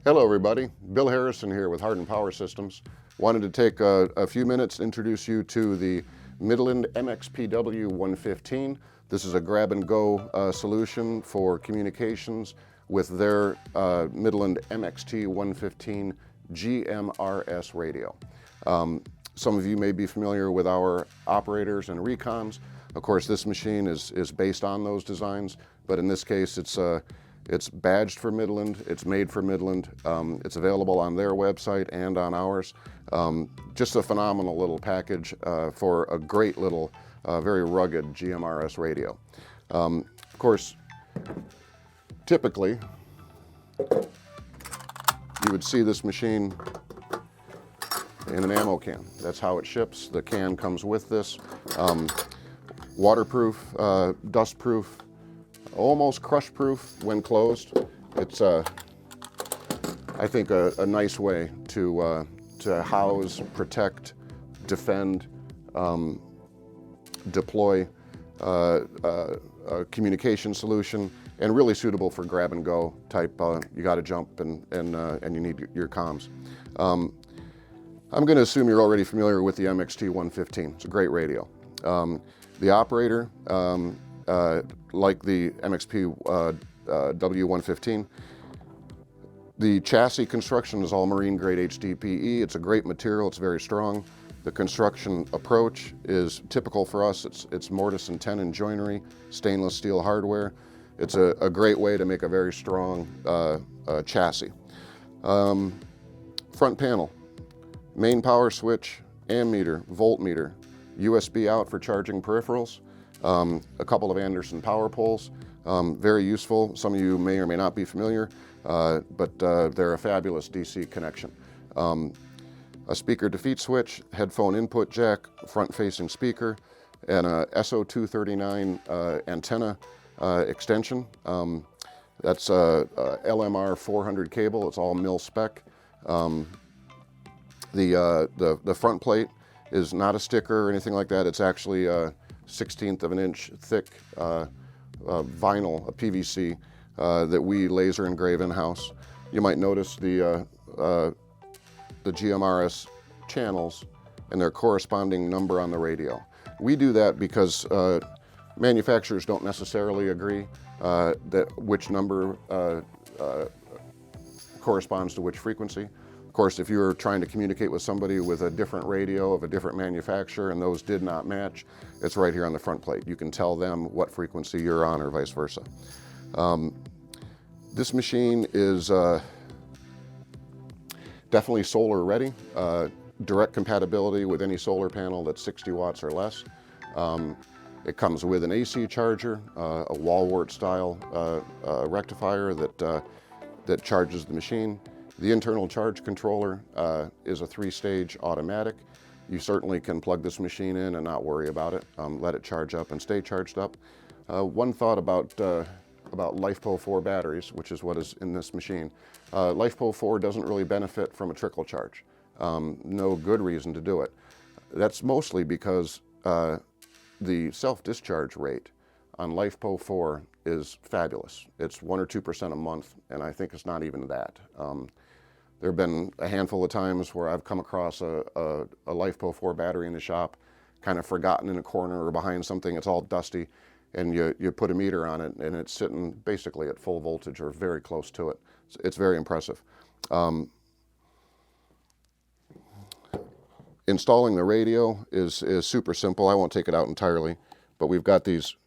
Hello everybody, Bill Harrison here with Hardin Power Systems. Wanted to take a few minutes to introduce you to the Midland MXPW115. This is a grab and go solution for communications with their Midland MXT115 GMRS radio. Some of you may be familiar with our operators and recons. Of course, this machine is based on those designs, but in this case it's badged for Midland, it's made for Midland, it's available on their website and on ours. Just a phenomenal little package for a great little, very rugged GMRS radio. Of course, typically, you would see this machine in an ammo can. That's how it ships. The can comes with this. Waterproof, dustproof, almost crush-proof when closed. It's, I think, a nice way to house, protect, defend, deploy a communication solution, and really suitable for grab-and-go type. You got to jump and you need your comms. I'm going to assume you're already familiar with the MXT115. It's a great radio. The operator, like the MXPW115. The chassis construction is all marine grade HDPE. It's a great material, it's very strong. The construction approach is typical for us. It's mortise and tenon joinery, stainless steel hardware. It's a great way to make a very strong chassis. Front panel, main power switch, ammeter, voltmeter, USB out for charging peripherals. A couple of Anderson power poles, very useful. Some of you may or may not be familiar, but they're a fabulous DC connection. A speaker defeat switch, headphone input jack, front-facing speaker, and a SO239 antenna extension. That's a LMR 400 cable. It's all mil spec. The front plate is not a sticker or anything like that. It's actually 1/16 of an inch thick vinyl, a PVC, that we laser engrave in-house. You might notice the GMRS channels and their corresponding number on the radio. We do that because manufacturers don't necessarily agree that which number corresponds to which frequency. Of course, if you're trying to communicate with somebody with a different radio of a different manufacturer and those did not match, it's right here on the front plate. You can tell them what frequency you're on or vice versa. This machine is definitely solar ready. Direct compatibility with any solar panel that's 60 watts or less. It comes with an AC charger, a wall wart style rectifier that charges the machine. The internal charge controller is a 3-stage automatic. You certainly can plug this machine in and not worry about it. Let it charge up and stay charged up. One thought about Lifepo4 batteries, which is what is in this machine. Lifepo4 doesn't really benefit from a trickle charge. No good reason to do it. That's mostly because the self-discharge rate on Lifepo4 is fabulous. It's 1 or 2% a month, and I think it's not even that. There have been a handful of times where I've come across a Lifepo4 battery in the shop, kind of forgotten in a corner or behind something. It's all dusty, and you put a meter on it, and it's sitting basically at full voltage or very close to it. It's very impressive. Installing the radio is super simple. I won't take it out entirely, but we've got these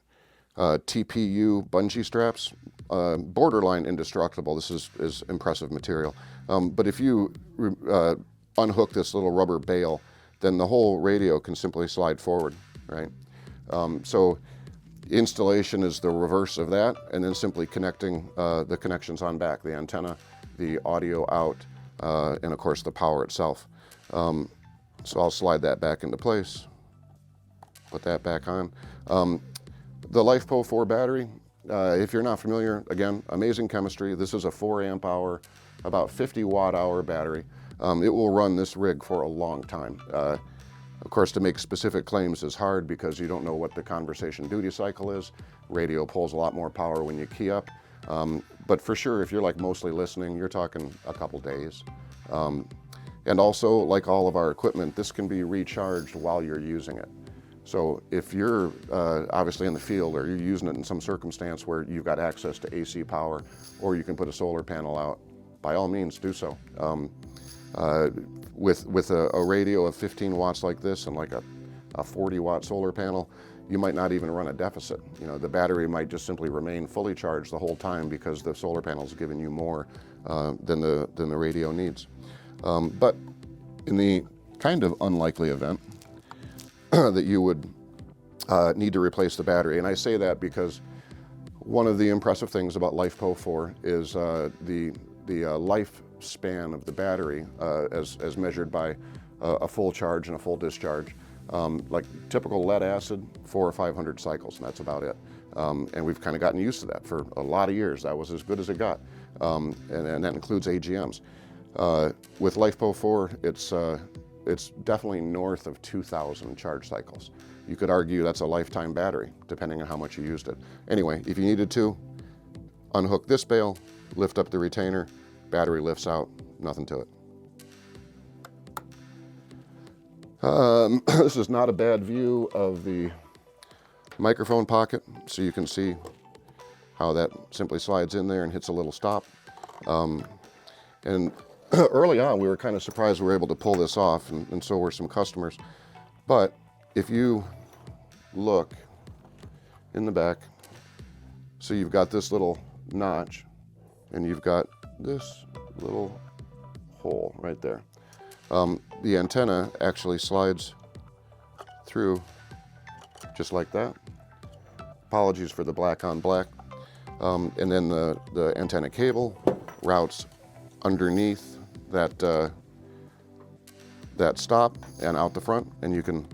TPU bungee straps, borderline indestructible. This is impressive material. But if you unhook this little rubber bail, then the whole radio can simply slide forward, right? So installation is the reverse of that, and then simply connecting the connections on back, the antenna, the audio out, and of course the power itself. So I'll slide that back into place, put that back on. The Lifepo4 battery, if you're not familiar, again, amazing chemistry. This is a 4 amp hour, about 50 watt hour battery. It will run this rig for a long time. Of course, to make specific claims is hard because you don't know what the conversation duty cycle is. Radio pulls a lot more power when you key up. But for sure, if you're like mostly listening, you're talking a couple days. And also, like all of our equipment, this can be recharged while you're using it. So if you're obviously in the field or you're using it in some circumstance where you've got access to AC power, or you can put a solar panel out, by all means do so. With a radio of 15 watts like this and like a 40-watt solar panel, you might not even run a deficit. You know, the battery might just simply remain fully charged the whole time because the solar panel is giving you more than the radio needs. But in the kind of unlikely event that you would need to replace the battery, and I say that because one of the impressive things about Lifepo4 is the lifespan of the battery as measured by a full charge and a full discharge. Like typical lead acid, 400 or 500 cycles, and that's about it. And we've kind of gotten used to that for a lot of years. That was as good as it got, and that includes AGMs. With Lifepo4, it's definitely north of 2,000 charge cycles. You could argue that's a lifetime battery, depending on how much you used it. Anyway, if you needed to, unhook this bail, lift up the retainer, battery lifts out, nothing to it. This is not a bad view of the microphone pocket, so you can see how that simply slides in there and hits a little stop. And early on, we were kind of surprised we were able to pull this off, and so were some customers. But if you look in the back, so you've got this little notch, and you've got this little hole right there. The antenna actually slides through just like that. Apologies for the black on black. And then the antenna cable routes underneath that stop and out the front, and you can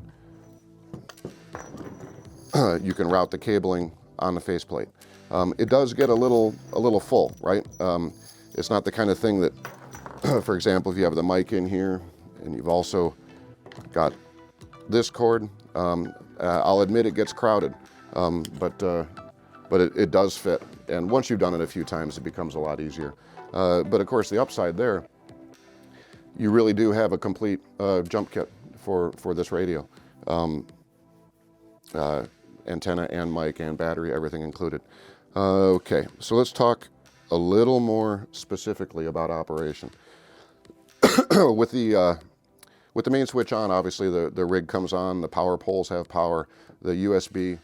route the cabling on the faceplate. It does get a little full, right? It's not the kind of thing that, for example, if you have the mic in here and you've also got this cord, I'll admit it gets crowded, but it does fit. And once you've done it a few times, it becomes a lot easier. But of course, the upside there, you really do have a complete jump kit for this radio. Antenna and mic and battery, everything included. Okay, so let's talk a little more specifically about operation. With the main switch on, obviously the rig comes on, the power poles have power, the USB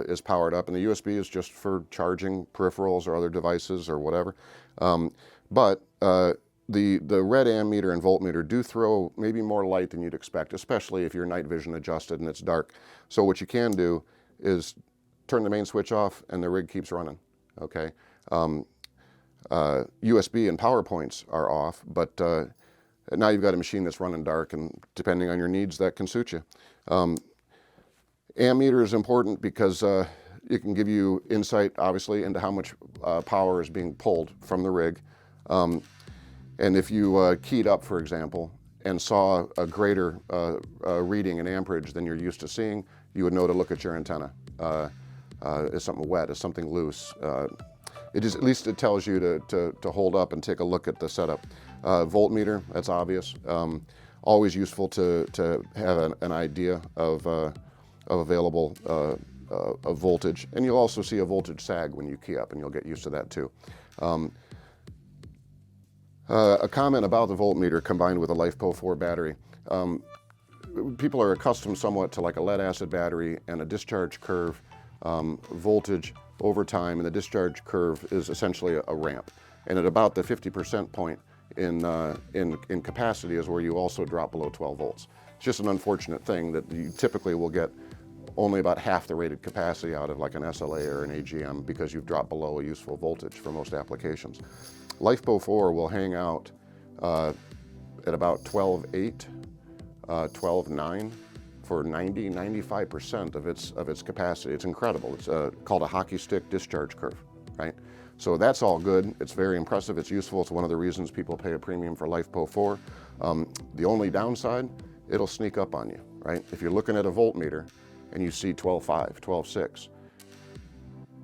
is powered up, and the USB is just for charging peripherals or other devices or whatever. But the red ammeter and voltmeter do throw maybe more light than you'd expect, especially if you're night vision adjusted and it's dark. So what you can do is turn the main switch off and the rig keeps running, okay? USB and power points are off, but now you've got a machine that's running dark, and depending on your needs, that can suit you. Ammeter is important because it can give you insight, obviously, into how much power is being pulled from the rig. And if you keyed up, for example, and saw a greater reading in amperage than you're used to seeing, you would know to look at your antenna. Is something wet? Is something loose? At least it tells you to hold up and take a look at the setup. Voltmeter, that's obvious. Always useful to have an idea of available of voltage, and you'll also see a voltage sag when you key up, and you'll get used to that too. A comment about the voltmeter combined with a Lifepo4 battery. People are accustomed somewhat to like a lead acid battery and a discharge curve voltage over time, and the discharge curve is essentially a ramp. And at about the 50% point in capacity is where you also drop below 12 volts. It's just an unfortunate thing that you typically will get only about half the rated capacity out of like an SLA or an AGM because you've dropped below a useful voltage for most applications. Lifepo4 will hang out at about 12.8, 12.9 for 95% of its capacity. It's incredible. It's called a hockey stick discharge curve, right? So that's all good. It's very impressive. It's useful. It's one of the reasons people pay a premium for Lifepo4. The only downside, it'll sneak up on you, right? If you're looking at a voltmeter and you see 12.5, 12.6,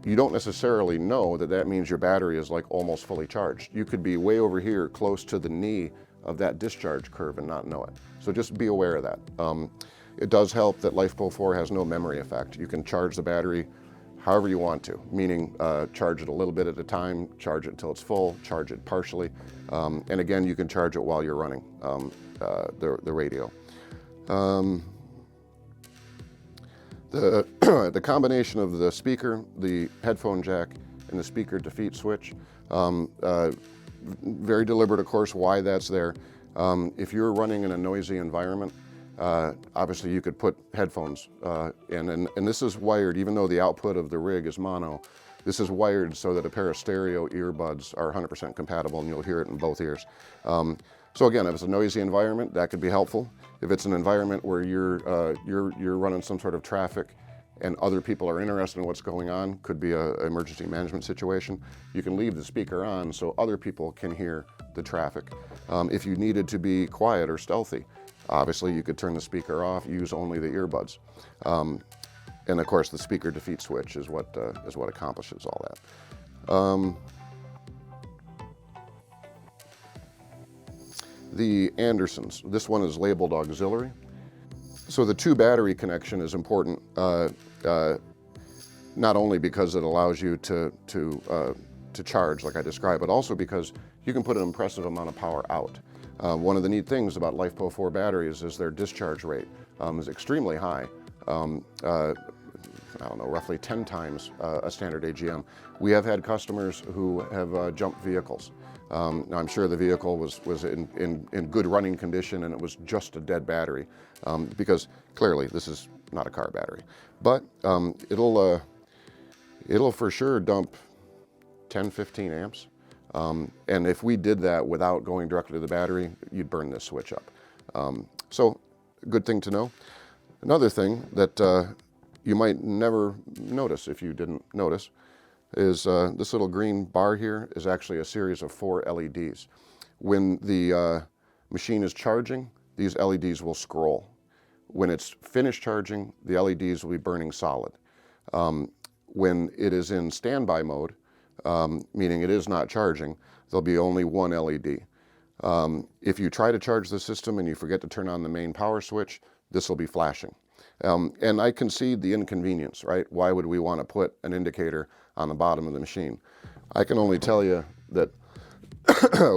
you don't necessarily know that that means your battery is like almost fully charged. You could be way over here close to the knee of that discharge curve and not know it. So just be aware of that. It does help that Lifepo4 has no memory effect. You can charge the battery however you want to, meaning charge it a little bit at a time, charge it until it's full, charge it partially, and again, you can charge it while you're running the radio. The combination of the speaker, the headphone jack, and the speaker defeat switch, very deliberate, of course, why that's there. If you're running in a noisy environment, obviously you could put headphones in, and this is wired, even though the output of the rig is mono, this is wired so that a pair of stereo earbuds are 100% compatible and you'll hear it in both ears. So again, if it's a noisy environment, that could be helpful. If it's an environment where you're running some sort of traffic and other people are interested in what's going on, could be an emergency management situation, you can leave the speaker on so other people can hear the traffic. If you needed to be quiet or stealthy, obviously you could turn the speaker off, use only the earbuds. And of course the speaker defeat switch is what accomplishes all that. The Andersons, this one is labeled auxiliary. So the 2 battery connection is important, not only because it allows you to charge like I described, but also because you can put an impressive amount of power out. One of the neat things about Lifepo4 batteries is their discharge rate is extremely high. I don't know, roughly 10 times a standard AGM. We have had customers who have jumped vehicles. Now I'm sure the vehicle was in good running condition and it was just a dead battery, because clearly this is not a car battery. But it'll for sure dump 10, 15 amps. And if we did that without going directly to the battery, you'd burn this switch up. So good thing to know. Another thing that you might never notice if you didn't notice is this little green bar here is actually a series of 4 LEDs. When the machine is charging, these LEDs will scroll. When it's finished charging, the LEDs will be burning solid. When it is in standby mode, meaning it is not charging, there'll be only 1 LED. If you try to charge the system and you forget to turn on the main power switch, this will be flashing. And I concede the inconvenience, right? Why would we want to put an indicator on the bottom of the machine? I can only tell you that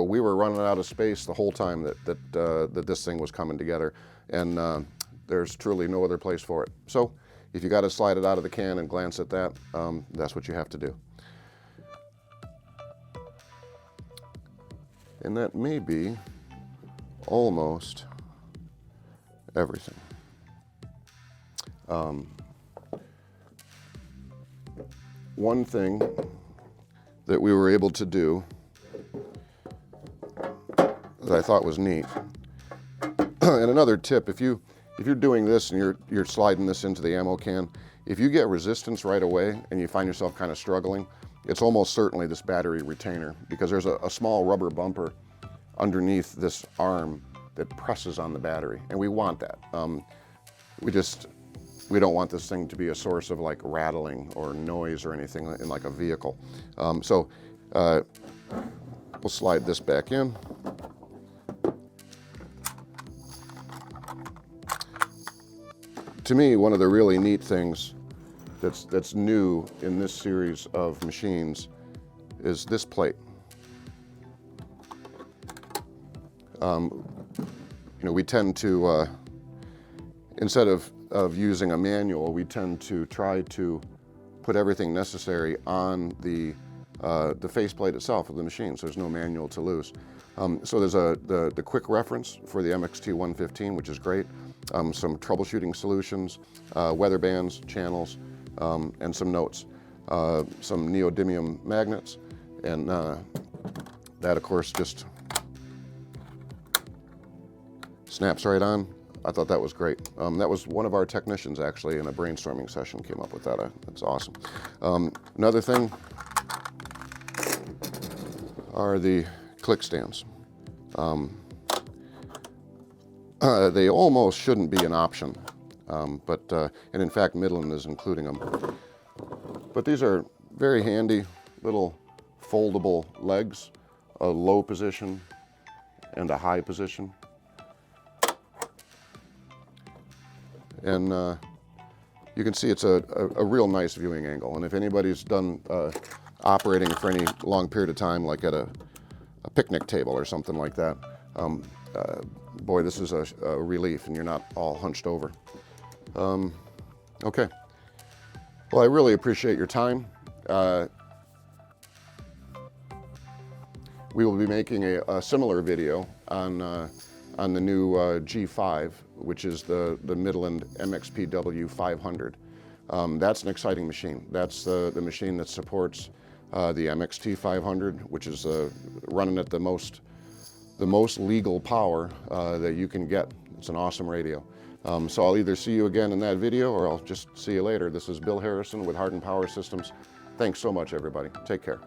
we were running out of space the whole time that this thing was coming together, and there's truly no other place for it. So if you got to slide it out of the can and glance at that, that's what you have to do. And that may be almost everything. One thing that we were able to do that I thought was neat, and another tip, if you're doing this and you're sliding this into the ammo can, if you get resistance right away and you find yourself kind of struggling, it's almost certainly this battery retainer, because there's a small rubber bumper underneath this arm that presses on the battery, and we want that. We don't want this thing to be a source of like rattling or noise or anything in like a vehicle. So we'll slide this back in. To me, one of the really neat things that's new in this series of machines is this plate. We tend to, instead of using a manual, we tend to try to put everything necessary on the faceplate itself of the machine, so there's no manual to lose. So there's the quick reference for the MXT115, which is great. Some troubleshooting solutions, weather bands, channels, and some notes. Some neodymium magnets, and that of course just snaps right on. I thought that was great. That was one of our technicians actually in a brainstorming session came up with that. That's awesome. Another thing are the click stands. They almost shouldn't be an option, and in fact Midland is including them. But these are Very handy little foldable legs, a low position and a high position. And you can see it's a real nice viewing angle. And if anybody's done operating for any long period of time, like at a picnic table or something like that, boy, this is a relief, and you're not all hunched over. Okay. Well, I really appreciate your time. We will be making a similar video on the new G5, which is the Midland MXPW115. That's an exciting machine. That's the machine that supports the MXT500, which is running at the most legal power that you can get. It's an awesome radio. So I'll either see you again in that video, or I'll just see you later. This is Bill Harrison with Hardin Power Systems. Thanks so much, everybody. Take care.